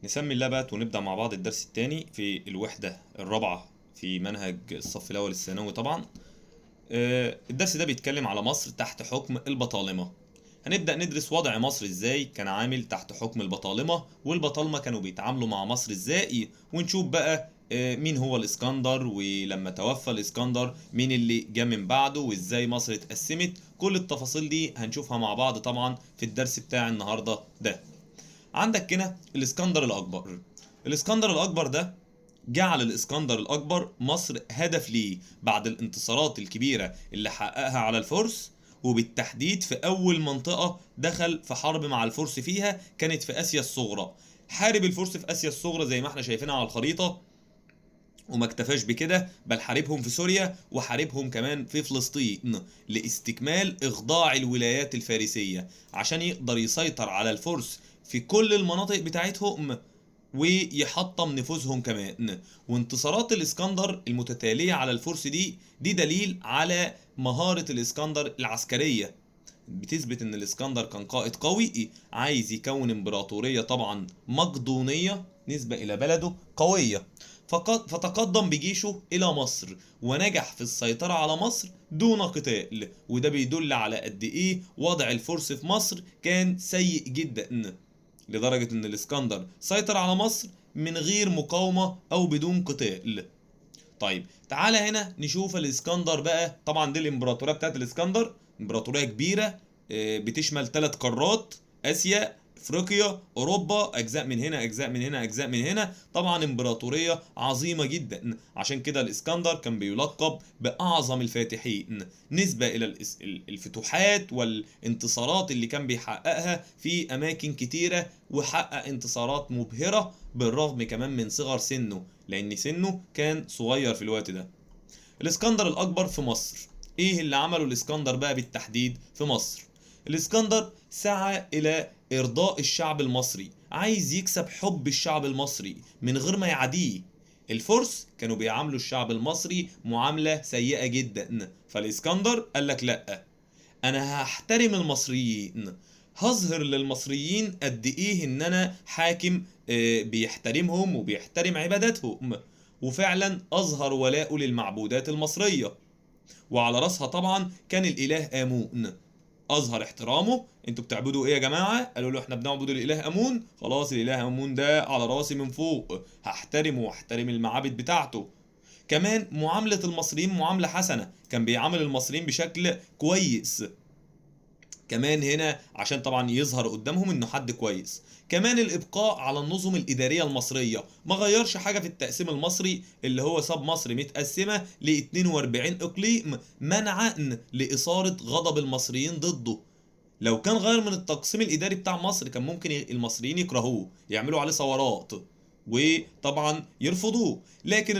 نسمي اللابات ونبدأ مع بعض الدرس الثاني في الوحدة الرابعة في منهج الصف الأول الثانوي طبعا. الدرس ده بيتكلم على مصر تحت حكم البطالمة. هنبدأ ندرس وضع مصر ازاي كان عامل تحت حكم البطالمة، والبطالمة كانوا بيتعاملوا مع مصر ازاي، ونشوف بقى مين هو الاسكندر، ولما توفى الاسكندر مين اللي جه من بعده، وازاي مصر اتقسمت. كل التفاصيل دي هنشوفها مع بعض طبعا في الدرس بتاع النهاردة ده. عندك هنا الاسكندر الاكبر. الاسكندر الاكبر ده جعل الاسكندر الاكبر مصر هدف ليه بعد الانتصارات الكبيره اللي حققها على الفرس، وبالتحديد في اول منطقه دخل في حرب مع الفرس فيها كانت في اسيا الصغرى. حارب الفرس في اسيا الصغرى زي ما احنا شايفينها على الخريطه، وما اكتفاش بكده بل حاربهم في سوريا وحاربهم كمان في فلسطين لاستكمال إخضاع الولايات الفارسية عشان يقدر يسيطر على الفرس في كل المناطق بتاعتهم ويحطم نفوذهم كمان. وانتصارات الاسكندر المتتالية على الفرس دي دليل على مهارة الاسكندر العسكرية، بتثبت ان الاسكندر كان قائد قوي عايز يكون امبراطورية طبعا مقدونية نسبة الى بلده قوية. فتقدم بجيشه الى مصر ونجح في السيطرة على مصر دون قتال، وده بيدل على قد ايه وضع الفرس في مصر كان سيء جدا، لدرجة ان الاسكندر سيطر على مصر من غير مقاومة او بدون قتال. طيب تعالى هنا نشوف الاسكندر بقى. طبعا دي الامبراطوريه بتاعت الاسكندر، امبراطوريه كبيره بتشمل 3 قارات: اسيا، افريقيا، اوروبا، اجزاء من هنا اجزاء من هنا اجزاء من هنا. طبعا امبراطوريه عظيمه جدا، عشان كده الاسكندر كان بيلقب باعظم الفاتحين نسبه الى الفتوحات والانتصارات اللي كان بيحققها في اماكن كتيره، وحقق انتصارات مبهره بالرغم كمان من صغر سنه، لان سنه كان صغير في الوقت ده. الاسكندر الاكبر في مصر، ايه اللي عمله الاسكندر بقى بالتحديد في مصر؟ الاسكندر سعى الى ارضاء الشعب المصري، عايز يكسب حب الشعب المصري من غير ما يعاديه. الفرس كانوا بيعاملوا الشعب المصري معاملة سيئة جدا، فالاسكندر قال لك لا، انا هحترم المصريين، هظهر للمصريين قد ايه ان انا حاكم بيحترمهم وبيحترم عباداتهم. وفعلا اظهر ولاءه للمعبودات المصرية، وعلى راسها طبعا كان الاله امون. اظهر احترامه. انتوا بتعبدوا ايه يا جماعه؟ قالوا له احنا بنعبد الاله امون. خلاص الاله امون ده على راسي من فوق، هحترمه واحترم المعابد بتاعته. كمان معامله المصريين معامله حسنه، كان بيعامل المصريين بشكل كويس كمان هنا عشان طبعا يظهر قدامهم انه حد كويس. كمان الابقاء على النظم الاداريه المصريه، ما غيرش حاجه في التقسيم المصري اللي هو ساب مصر متقسمه ل 42 اقليم منعا لاثاره غضب المصريين ضده. لو كان غير من التقسيم الاداري بتاع مصر كان ممكن المصريين يكرهوه، يعملوا عليه ثورات وطبعا يرفضوه. لكن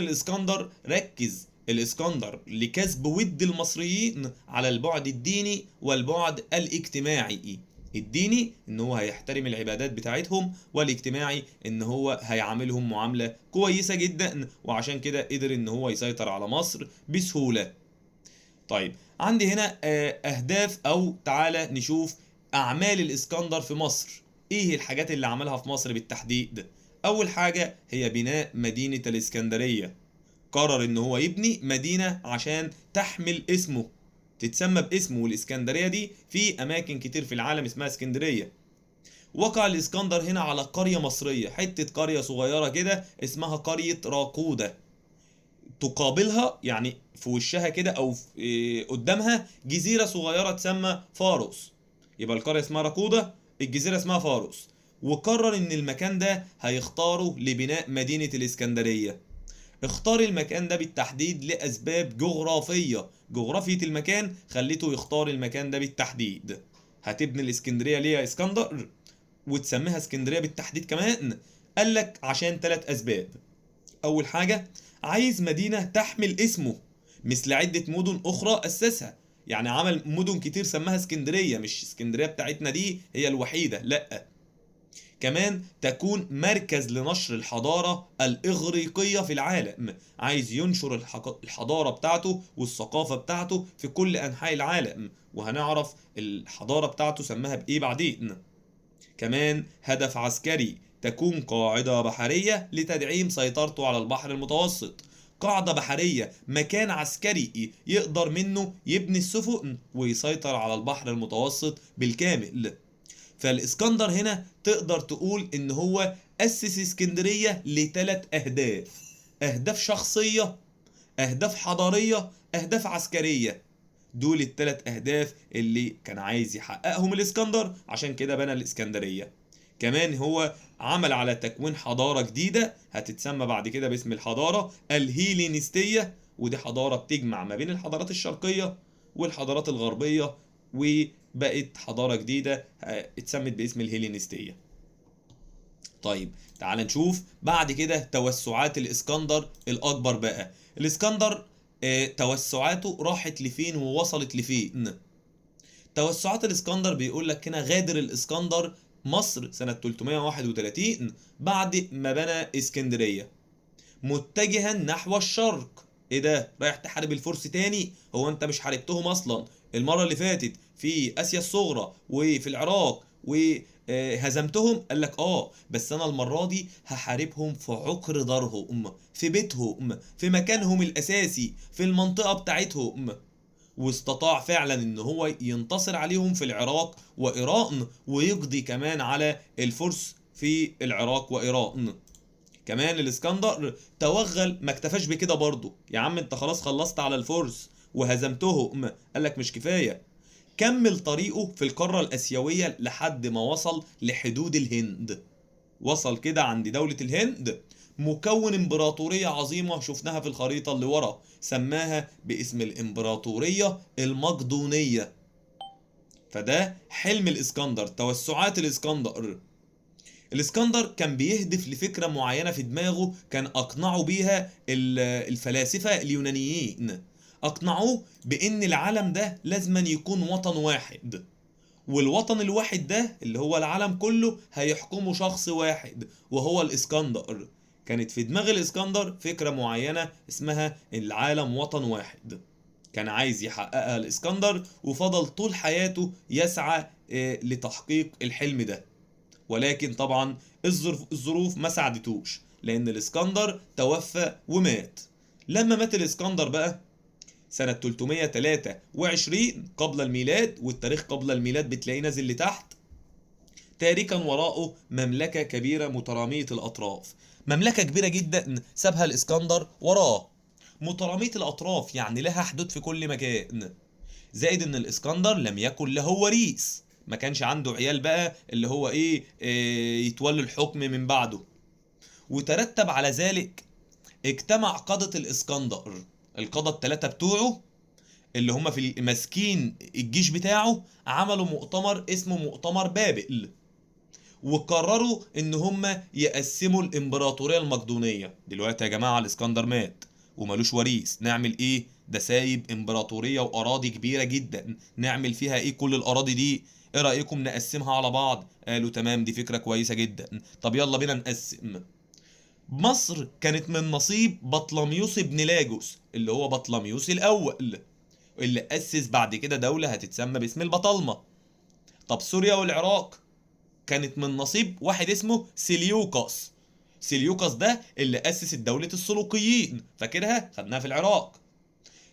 الاسكندر لكسب ود المصريين على البعد الديني والبعد الاجتماعي. الديني ان هو هيحترم العبادات بتاعتهم، والاجتماعي ان هو هيعاملهم معاملة كويسة جدا، وعشان كده قدر ان هو يسيطر على مصر بسهولة. طيب عندي هنا اهداف، او تعالى نشوف اعمال الاسكندر في مصر. ايه الحاجات اللي عملها في مصر بالتحديد؟ اول حاجة هي بناء مدينة الاسكندرية. قرر ان هو يبني مدينة عشان تحمل اسمه، تتسمى باسمه، والاسكندرية دي في اماكن كتير في العالم اسمها اسكندرية. وقع الاسكندر هنا على قرية مصرية، حتة قرية صغيرة كده اسمها قرية راقودة. تقابلها يعني في وشها كده او قدامها جزيرة صغيرة تسمى فاروس. يبقى القرية اسمها راقودة، الجزيرة اسمها فاروس. وقرر ان المكان ده هيختاره لبناء مدينة الاسكندرية. اختار المكان ده بالتحديد لأسباب جغرافية. جغرافية المكان خليته يختار المكان ده بالتحديد. هتبني الاسكندرية ليه يا اسكندر وتسميها اسكندرية بالتحديد كمان؟ قالك عشان 3 أسباب. أول حاجة، عايز مدينة تحمل اسمه مثل عدة مدن أخرى أسسها. يعني عمل مدن كتير سماها اسكندرية، مش اسكندرية بتاعتنا دي هي الوحيدة، لأ. كمان تكون مركز لنشر الحضارة الإغريقية في العالم، عايز ينشر الحضارة بتاعته والثقافة بتاعته في كل أنحاء العالم، وهنعرف الحضارة بتاعته سماها بإيه بعدين. كمان هدف عسكري، تكون قاعدة بحرية لتدعيم سيطرته على البحر المتوسط. قاعدة بحرية، مكان عسكري يقدر منه يبني السفن ويسيطر على البحر المتوسط بالكامل. فالإسكندر هنا تقدر تقول إن هو أسس اسكندرية لثلاث أهداف: أهداف شخصية، أهداف حضارية، أهداف عسكرية. دول الثلاث أهداف اللي كان عايز يحققهم الإسكندر، عشان كده بنى الإسكندرية. كمان هو عمل على تكوين حضارة جديدة هتتسمى بعد كده باسم الحضارة الهيلينستية، ودي حضارة بتجمع ما بين الحضارات الشرقية والحضارات الغربية، وبقت حضارة جديدة اتسمت باسم الهيلينستية. طيب تعال نشوف بعد كده توسعات الإسكندر الأكبر بقى. الإسكندر توسعاته راحت لفين ووصلت لفين؟ توسعات الإسكندر بيقول لك هنا: غادر الإسكندر مصر سنة 331 بعد ما بنى اسكندرية، متجها نحو الشرق. ايه ده؟ رايح تحارب الفرس تاني؟ هو انت مش حاربتهم اصلا المرة اللي فاتت في اسيا الصغرى وفي العراق وهزمتهم؟ قال لك اه، بس انا المرة دي هحاربهم في عقر دارهم، في بيتهم، في مكانهم الاساسي، في المنطقة بتاعتهم. واستطاع فعلا ان هو ينتصر عليهم في العراق وايران، ويقضي كمان على الفرس في العراق وايران. كمان الاسكندر توغل، ما اكتفاش بكده برضه. يا عم انت خلاص خلصت على الفرس وهزمتهم، قالك مش كفاية، كمل طريقه في القارة الآسيوية لحد ما وصل لحدود الهند. وصل كده عند دولة الهند، مكون امبراطورية عظيمة شفناها في الخريطة اللي ورا، سماها باسم الامبراطورية المقدونية. فده حلم الاسكندر، توسعات الاسكندر. الاسكندر كان بيهدف لفكرة معينة في دماغه، كان أقنعه بيها الفلاسفة اليونانيين. أقنعوه بأن العالم ده لازما يكون وطن واحد، والوطن الواحد ده اللي هو العالم كله هيحكمه شخص واحد وهو الاسكندر. كانت في دماغ الاسكندر فكرة معينة اسمها العالم وطن واحد، كان عايز يحققها الاسكندر، وفضل طول حياته يسعى لتحقيق الحلم ده. ولكن طبعا الظروف ما ساعدتوش، لان الاسكندر توفى ومات. لما مات الاسكندر بقى سنة 323 قبل الميلاد، والتاريخ قبل الميلاد بتلاقيه نازل لتحت، تاركا وراءه مملكة كبيرة مترامية الأطراف. مملكة كبيرة جدا سابها الإسكندر وراه، مترامية الأطراف يعني لها حدود في كل مكان. زائد إن الإسكندر لم يكن له وريث، ما كانش عنده عيال بقى اللي هو إيه يتولوا الحكم من بعده. وترتب على ذلك اجتمع قادة الإسكندر، القادة الثلاثة بتوعه اللي هم في ماسكين الجيش بتاعه، عملوا مؤتمر اسمه مؤتمر بابل، وقرروا ان هم يقسموا الامبراطورية المقدونية. دلوقتي يا جماعة الاسكندر مات وملوش وريث، نعمل ايه؟ ده سايب امبراطورية واراضي كبيرة جدا، نعمل فيها ايه كل الاراضي دي؟ ايه رأيكم نقسمها على بعض؟ قالوا تمام، دي فكرة كويسة جدا، طب يلا بينا نقسم. مصر كانت من نصيب بطلميوس ابن لاجوس اللي هو بطلميوس الاول، اللي أسس بعد كده دولة هتتسمى باسم البطالمة. طب سوريا والعراق كانت من نصيب واحد اسمه سيليوكاس. سيليوكاس ده اللي أسس دولة السلوقيين، فاكرها؟ خدناها في العراق.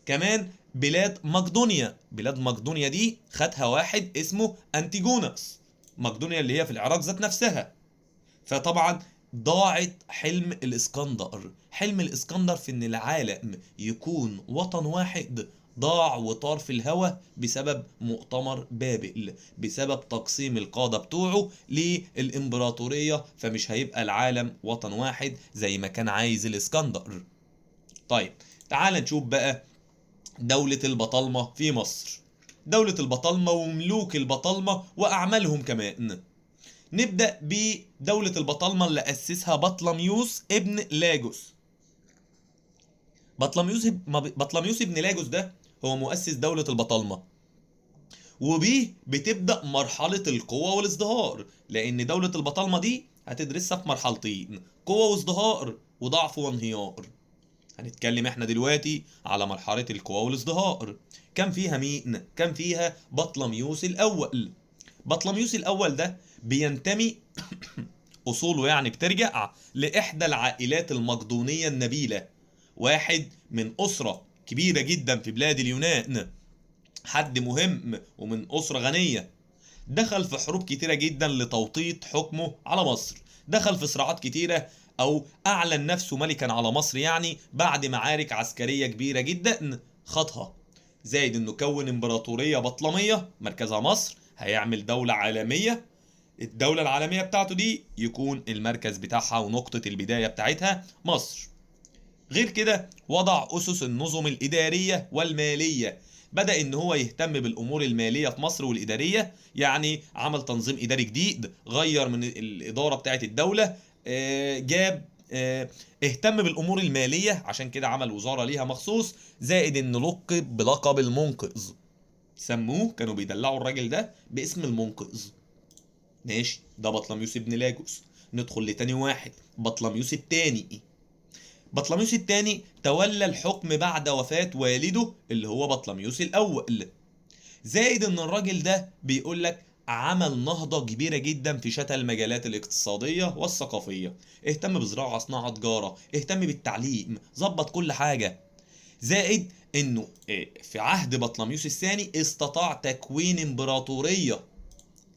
كمان بلاد مقدونيا، بلاد مقدونيا دي خدها واحد اسمه أنتيجونس. مقدونيا اللي هي في العراق ذات نفسها. فطبعا ضاعت حلم الاسكندر، حلم الاسكندر في ان العالم يكون وطن واحد، ضاع وطار في الهوا بسبب مؤتمر بابل، بسبب تقسيم القادة بتوعه للإمبراطورية، فمش هيبقى العالم وطن واحد زي ما كان عايز الإسكندر. طيب تعال نشوف بقى دولة البطالمة في مصر. دولة البطالمة وملوك البطالمة وأعمالهم كمان. نبدأ بدولة البطالمة اللي أسسها بطلميوس ابن لاجوس. بطلميوس ابن لاجوس ده هو مؤسس دولة البطالمة، وبيه بتبدأ مرحلة القوة والازدهار، لأن دولة البطالمة دي هتدرسها في مرحلتين: قوة وازدهار وضعف وانهيار. هنتكلم احنا دلوقتي على مرحلة القوة والازدهار. كان فيها مين؟ كان فيها بطلميوس الأول. بطلميوس الأول ده بينتمي أصوله يعني بترجع لإحدى العائلات المقدونية النبيلة، واحد من أسرة كبيرة جدا في بلاد اليونان، حد مهم ومن أسرة غنية. دخل في حروب كتيرة جدا لتوطيد حكمه على مصر، دخل في صراعات كتيرة، أو أعلن نفسه ملكا على مصر يعني بعد معارك عسكرية كبيرة جدا خاضها، زائد إنه كون إمبراطورية بطلمية مركزها مصر، هيعمل دولة عالمية. الدولة العالمية بتاعته دي يكون المركز بتاعها ونقطة البداية بتاعتها مصر. غير كده وضع أسس النظم الإدارية والمالية، بدأ إن هو يهتم بالأمور المالية في مصر والإدارية، يعني عمل تنظيم إداري جديد، غير من الإدارة بتاعت الدولة، جاب اهتم بالأمور المالية، عشان كده عمل وزارة ليها مخصوص، زائد إنه لقب بلقب المنقذ، سموه كانوا بيدلعوا الراجل ده باسم المنقذ. ماشي، ده بطليموس ابن لاجوس. ندخل لتاني واحد، بطليموس التاني. بطليموس الثاني تولى الحكم بعد وفاة والده اللي هو بطليموس الأول، زائد إن الراجل ده بيقول لك عمل نهضة كبيرة جدا في شتى المجالات الاقتصادية والثقافية، اهتم بزراعة، صناعة، تجارة، اهتم بالتعليم، ظبط كل حاجة. زائد إنه في عهد بطليموس الثاني استطاع تكوين إمبراطورية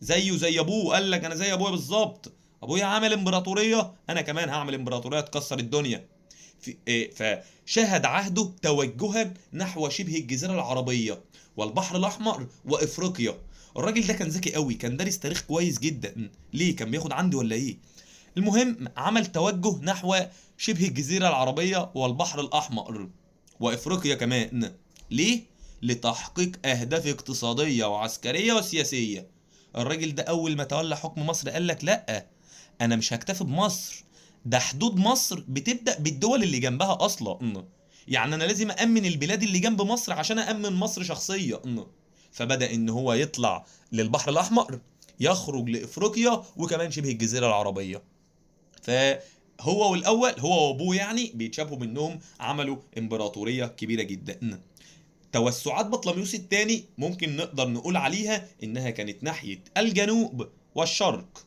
زيه زي أبوه، قال لك أنا زي أبويا بالظبط، أبويا عمل إمبراطورية أنا كمان هعمل إمبراطورية تكسر الدنيا. فشهد عهده توجها نحو شبه الجزيرة العربية والبحر الأحمر وإفريقيا. الراجل ده كان ذكي قوي، كان دارس تاريخ كويس جدا، ليه كان بياخد عندي ولا ايه؟ المهم عمل توجه نحو شبه الجزيرة العربية والبحر الأحمر وإفريقيا كمان. ليه؟ لتحقيق أهداف اقتصادية وعسكرية وسياسية. الراجل ده أول ما تولى حكم مصر قال لك لأ، أنا مش هكتفي بمصر، ده حدود مصر بتبدأ بالدول اللي جنبها أصلا، يعني أنا لازم أأمن البلاد اللي جنب مصر عشان أأمن مصر شخصيا. فبدأ إن هو يطلع للبحر الأحمر، يخرج لإفريقيا وكمان شبه الجزيرة العربية. فهو والأول هو وأبوه يعني بيتشابهوا منهم، عملوا إمبراطورية كبيرة جدا. توسعات بطليموس الثاني ممكن نقدر نقول عليها إنها كانت ناحية الجنوب والشرق.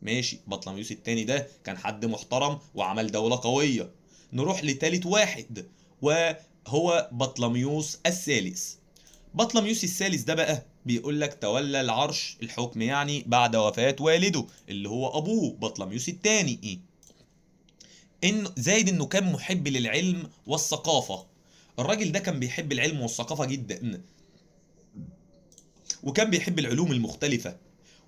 ماشي، بطليموس الثاني ده كان حد محترم وعمل دولة قوية. نروح لتالت واحد وهو بطليموس الثالث. بطليموس الثالث ده بقى بيقول لك تولى العرش الحكم يعني بعد وفاة والده اللي هو أبوه بطليموس الثاني. إنه زايد إنه كان محب للعلم والثقافة. الراجل ده كان بيحب العلم والثقافة جدا، وكان بيحب العلوم المختلفة،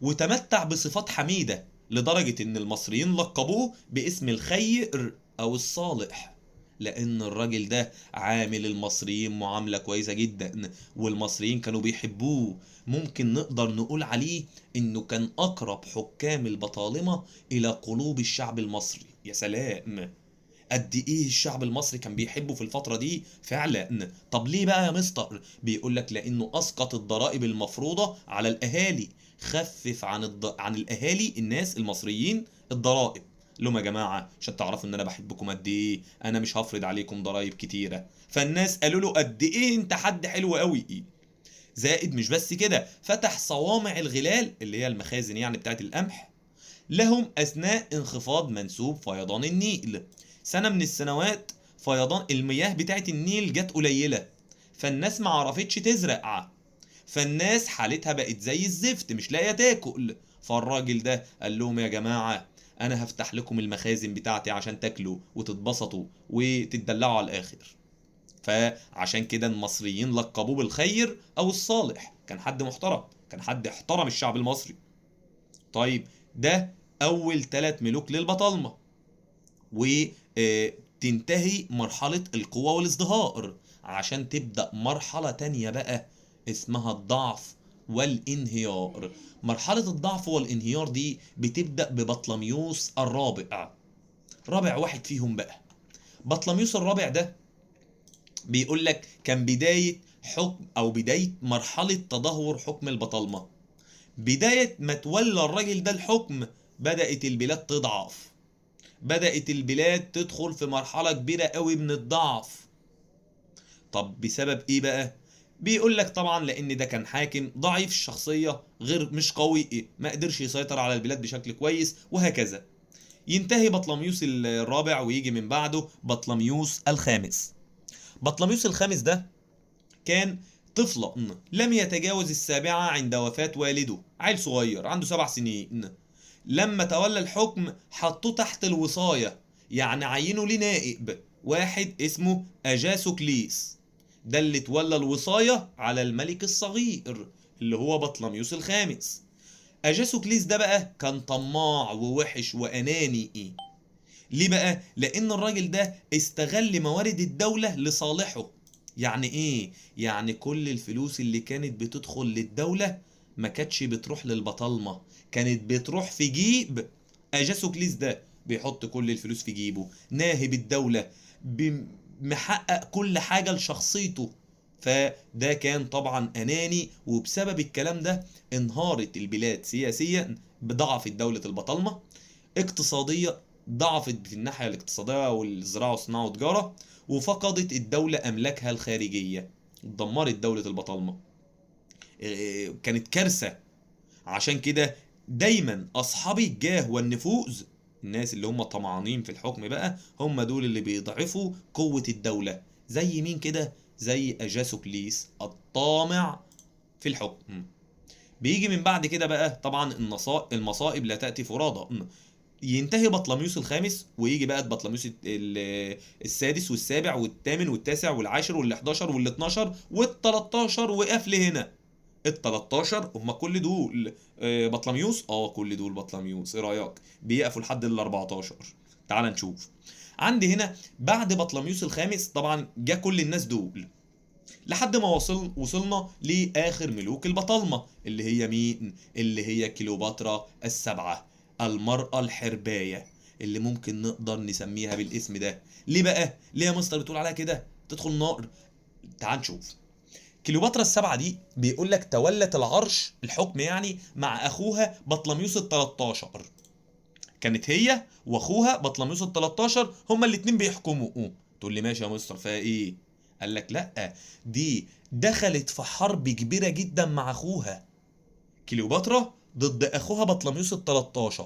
وتمتع بصفات حميدة لدرجة إن المصريين لقبوه باسم الخير أو الصالح، لأن الراجل ده عامل المصريين معاملة كويسة جدا، والمصريين كانوا بيحبوه. ممكن نقدر نقول عليه إنه كان أقرب حكام البطالمة إلى قلوب الشعب المصري. يا سلام، قد ايه الشعب المصري كان بيحبه في الفترة دي فعلا. طب ليه بقى يا مستر؟ بيقول لك لانه اسقط الضرائب المفروضة على الاهالي، خفف عن الاهالي الناس المصريين الضرائب. لهم يا جماعة عشان تعرفوا ان انا بحبكم قد ايه، انا مش هفرض عليكم ضرائب كتيرة. فالناس قالوا له قد ايه انت حد حلو قوي. زائد مش بس كده، فتح صوامع الغلال اللي هي المخازن يعني بتاعت القمح لهم أثناء انخفاض منسوب فيضان النيل. سنة من السنوات فيضان المياه بتاعت النيل جت قليلة، فالناس ما عرفتش تزرع، فالناس حالتها بقت زي الزفت مش لاقية تاكل. فالراجل ده قال لهم يا جماعة أنا هفتح لكم المخازن بتاعتي عشان تاكلوا وتتبسطوا وتتدلعوا على الآخر. فعشان كده المصريين لقبوه بالخير أو الصالح، كان حد محترم، كان حد احترم الشعب المصري. طيب ده أول 3 ملوك للبطالمة، وتنتهي مرحلة القوة والازدهار عشان تبدأ مرحلة تانية بقى اسمها الضعف والانهيار. مرحلة الضعف والانهيار دي بتبدأ ببطليموس الرابع، رابع واحد فيهم بقى. بطليموس الرابع ده بيقول لك كان بداية حكم أو بداية مرحلة تدهور حكم البطالمة. بداية ما تولى الراجل ده الحكم بدأت البلاد تضعف، بدأت البلاد تدخل في مرحلة كبيرة قوي من الضعف. طب بسبب ايه بقى؟ بيقول لك طبعا لان ده كان حاكم ضعيف الشخصيه، غير مش قوي، ما قدرش يسيطر على البلاد بشكل كويس، وهكذا. ينتهي بطليموس الرابع ويجي من بعده بطليموس الخامس. بطليموس الخامس ده كان طفلا لم يتجاوز السابعة عند وفاة والده، عيل صغير عنده 7 سنين. لما تولى الحكم حطوه تحت الوصاية، يعني عينوا ليه نائب واحد اسمه أجاسوكليس، ده اللي تولى الوصاية على الملك الصغير اللي هو بطليموس الخامس. أجاسوكليس ده بقى كان طماع ووحش وأناني. ليه بقى؟ لأن الراجل ده استغل موارد الدولة لصالحه. يعني إيه؟ يعني كل الفلوس اللي كانت بتدخل للدولة ما كانتش بتروح للبطالمة، كانت بتروح في جيب أجاسوكليس ده. بيحط كل الفلوس في جيبه، ناهب الدولة، محقق كل حاجة لشخصيته. فده كان طبعا أناني، وبسبب الكلام ده انهارت البلاد سياسيا، بضعفت دولة البطالمة. اقتصادية ضعفت في الناحية الاقتصادية والزراعة والصناعة والتجارة، وفقدت الدولة أملاكها الخارجية، دمرت دولة البطالمة. كانت كارثة. عشان كده دايما أصحاب الجاه والنفوذ، الناس اللي هم طمعانين في الحكم بقى، هم دول اللي بيضعفوا قوة الدولة. زي مين كده؟ زي أجاسوكليس الطامع في الحكم. بيجي من بعد كده بقى طبعا المصائب لا تأتي فرادى. ينتهي بطليموس الخامس ويجي بقى بطليموس السادس والسابع والثامن والتاسع والعاشر وال11 وال12 وال13، وقف هنا. ال13 هم كل دول بطليموس، كل دول بطليموس. ايه رايك؟ بيقفوا لحد ال14. تعال نشوف. عندي هنا بعد بطليموس الخامس طبعا جه كل الناس دول، لحد ما وصلنا لاخر ملوك البطالمه، اللي هي مين؟ اللي هي كليوباترا السبعه، المرأة الحرباية، اللي ممكن نقدر نسميها بالاسم ده. ليه بقى؟ ليه يا مستر بتقول عليها كده؟ تدخل نار. تعال نشوف. كليوباترا السبعة دي بيقول لك تولت العرش، الحكم يعني، مع اخوها بطليموس ال13. كانت هي واخوها بطليموس ال13 هما الاتنين بيحكموا. تقول لي ماشي يا مستر، فيها ايه؟ قال لك لا، دي دخلت في حرب كبيرة جدا مع اخوها. كليوباترا ضد اخوها بطليموس ال13.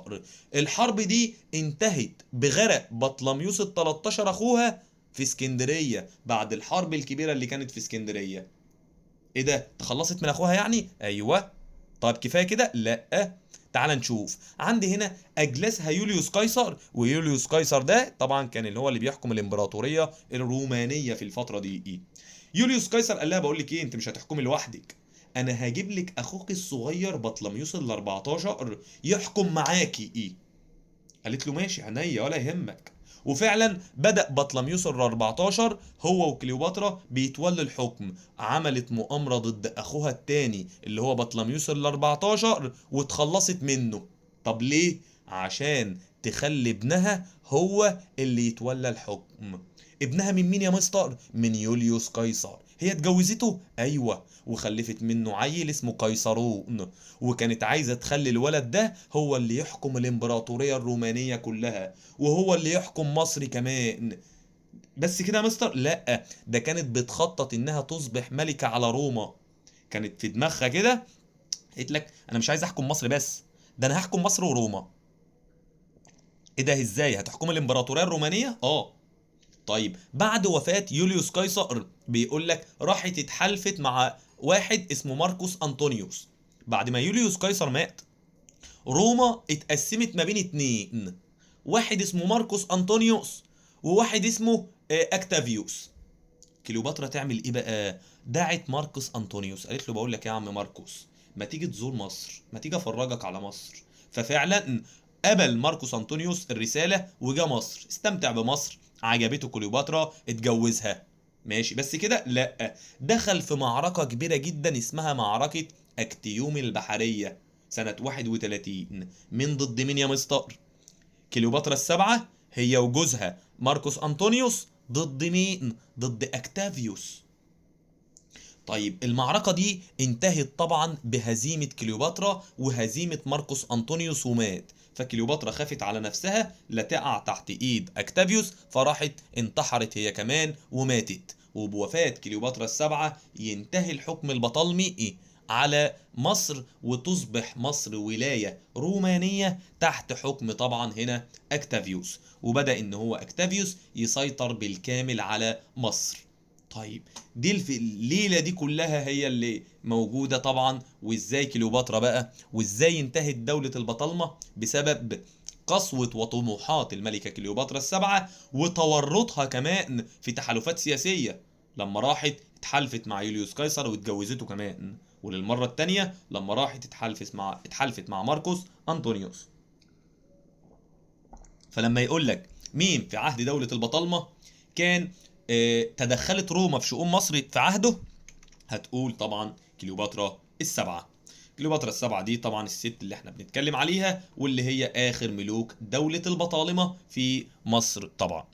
الحرب دي انتهت بغرق بطليموس ال13 اخوها في اسكندرية، بعد الحرب الكبيرة اللي كانت في اسكندرية. ايه ده؟ تخلصت من اخوها يعني؟ ايوه. طيب كفاية كده؟ لا. تعال نشوف. عندي هنا اجلسها يوليوس قيصر، ويوليوس قيصر ده طبعا كان اللي هو اللي بيحكم الامبراطورية الرومانية في الفترة دي. يوليوس قيصر قال لها بقول لك ايه، انت مش هتحكمي لوحدك، انا هجيب لك اخوك الصغير بطليموس ال14 يحكم معاكي. قالت له ماشي عينيا ولا يهمك. وفعلا بدأ بطليموس ال14 هو وكليوباترا بيتولوا الحكم. عملت مؤامرة ضد اخوها التاني اللي هو بطليموس ال14 واتخلصت منه. طب ليه؟ عشان تخلي ابنها هو اللي يتولى الحكم. ابنها من مين يا مستر؟ من يوليوس قيصر. هي اتجوزته؟ ايوه، وخلفت منه عيل اسمه قيصرون، وكانت عايزه تخلي الولد ده هو اللي يحكم الامبراطوريه الرومانيه كلها، وهو اللي يحكم مصر كمان. بس كده يا مستر؟ لا، ده كانت بتخطط انها تصبح ملكه على روما. كانت في دماغها كده، قالت لك انا مش عايز احكم مصر بس، ده انا هحكم مصر وروما. ايه ده؟ ازاي هتحكم الامبراطوريه الرومانيه؟ طيب بعد وفاة يوليوس قيصر بيقول لك راحت اتحالفت مع واحد اسمه ماركوس أنطونيوس. بعد ما يوليوس قيصر مات، روما اتقسمت ما بين اتنين، واحد اسمه ماركوس أنطونيوس وواحد اسمه أكتافيوس. كليوباترا تعمل ايه بقى؟ دعت ماركوس أنطونيوس، قالت له بقول لك يا عم ماركوس، ما تيجي تزور مصر، ما تيجي افرجك على مصر. ففعلا قبل ماركوس أنطونيوس الرسالة وجا مصر، استمتع بمصر، عجبته كليوباترا، اتجوزها. ماشي، بس كده؟ لا، دخل في معركة كبيرة جدا اسمها معركة اكتيوم البحرية سنة 31. من ضد مين يا مستر؟ كليوباترا السبعة هي وجوزها ماركوس أنطونيوس ضد مين؟ ضد أكتافيوس. طيب المعركة دي انتهت طبعا بهزيمة كليوباترا وهزيمة ماركوس أنطونيوس ومات. فكليوباترا خافت على نفسها لا تقع تحت ايد أكتافيوس، فراحت انتحرت هي كمان وماتت. وبوفاة كليوباترا السبعة ينتهي الحكم البطالمي على مصر، وتصبح مصر ولاية رومانية تحت حكم طبعا هنا أكتافيوس، وبدأ إن هو أكتافيوس يسيطر بالكامل على مصر. طيب دي الليلة دي كلها هي اللي موجودة طبعا، وإزاي كليوباترا بقى، وإزاي انتهت دولة البطالمة بسبب قسوة وطموحات الملكة كليوباترا السبعة، وتورطها كمان في تحالفات سياسية لما راحت اتحالفت مع يوليوس قيصر واتجوزته كمان، وللمرة التانية لما راحت اتحالفت مع ماركوس أنطونيوس. فلما يقول لك مين في عهد دولة البطالمة كان تدخلت روما في شؤون مصر في عهده، هتقول طبعا كليوباترا السبعة. كليوباترا السبعة دي طبعا الست اللي احنا بنتكلم عليها، واللي هي آخر ملوك دولة البطالمة في مصر طبعا.